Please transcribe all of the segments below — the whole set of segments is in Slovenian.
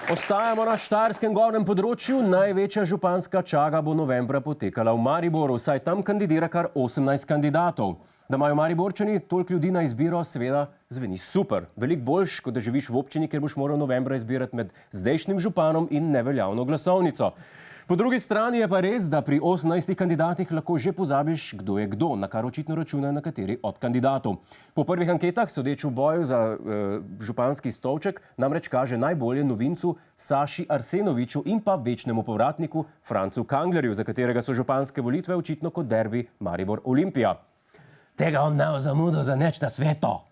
Ostajamo na štajerskem gornjem področju. Največja županska čaga bo novembra potekala v Mariboru, saj tam kandidira kar 18 kandidatov. Da imajo Mariborčani toliko ljudi na izbiro, seveda zveni super. Veliko boljš, kot da živiš v občini, kjer boš moral novembra izbirati med zdajšnjim županom in neveljavno glasovnico. Po drugi strani je pa res, da pri 18 kandidatih lahko že pozabiš, kdo je kdo, na kar očitno računajo nekateri od kandidatov. Po prvih anketah, sodeč v boju za županski stolček, namreč kaže najbolje novincu Saši Arsenoviču in pa večnemu povratniku Francu Kanglerju, za katerega so županske volitve očitno kot derbi Maribor-Olimpija. Tega on ne bo zamudil za nič na svetu.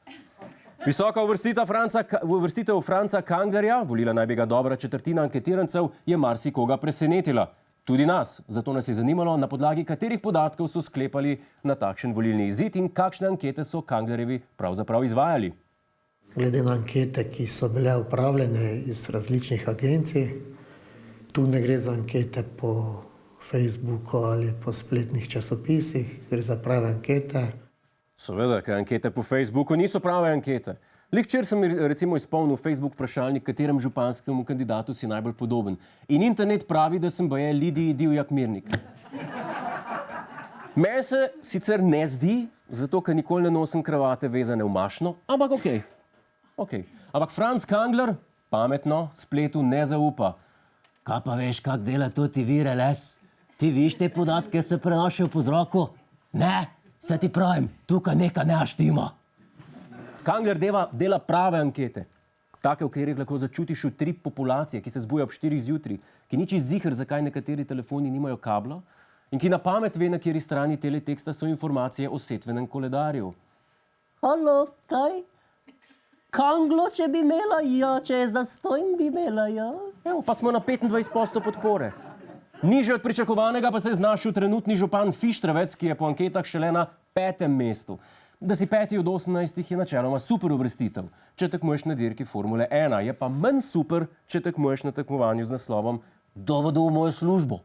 Visoka uvrstitev Franca Kanglerja, volila naj bi ga dobra četrtina anketirancev, je marsikoga presenetila. Tudi nas. Zato nas je zanimalo, na podlagi katerih podatkov so sklepali na takšen volilni izid in kakšne ankete so Kanglerjevi pravzaprav izvajali. Glede na ankete, ki so bile upravljene iz različnih agencij, tu ne gre za ankete po Facebooku ali po spletnih časopisih, gre za prave ankete. Seveda, ker ankete po Facebooku niso prave ankete. Včeraj sem recimo izpolnil Facebook vprašalnik, katerem županskemu kandidatu si najbolj podoben. In internet pravi, da sem baje Lidiji Divjak Mirnik. Meni se sicer ne zdi, zato ker nikoli ne nosim kravate vezane v mašno, ampak okej. Ampak Franc Kangler pametno spletu ne zaupa. Kaj pa veš, kak dela to ti VireLS? Ti viš te podatke, se prenašajo po zraku? Ne? Se ti pravim, tukaj nekaj ne štima. Kangler dela prave ankete. Take, v katerih lahko začutiš utrip populacije, ki se zbuja ob 4 zjutraj, ki ni čisto ziher, zakaj nekateri telefoni nimajo kabla in ki na pamet ve, na kateri strani teleteksta so informacije o setvenem koledarju. Halo, kaj? Kanglo, če bi imela, ja, če je zastojn, bi imela, ja. Evo, pa smo na 25% podpore. Nižje od pričakovanega pa se je znašel trenutni župan Fištravec, ki je po anketah šele na 5. mestu. Da si 5. od 18 je načeloma super uvrstitev, če tekmuješ na dirki Formule 1. Je pa manj super, če tekmuješ na tekmovanju z naslovom Dovodu v mojo službo.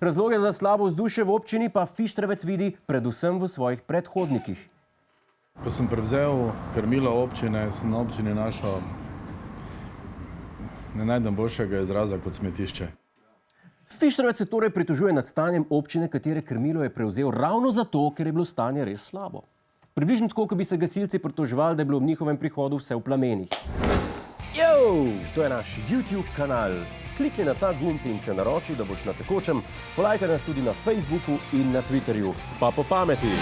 Razloge za slabo vzdušje v občini pa Fištravec vidi predvsem v svojih predhodnikih. Ko sem prevzel krmilo občine, sem na občini našel, ne najdem boljšega izraza kot smetišče. Fištravec se torej pritožuje nad stanjem občine, katere krmilo je prevzel ravno zato, ker je bilo stanje res slabo. Približno tako, ko bi se gasilci pritoževali, da je bilo ob njihovem prihodu vse v plamenih. To je naš YouTube kanal. Klikni na ta gumb in se naroči, da boš na tekočem. Polajkaj nas tudi na Facebooku in na Twitterju. Pa po pameti!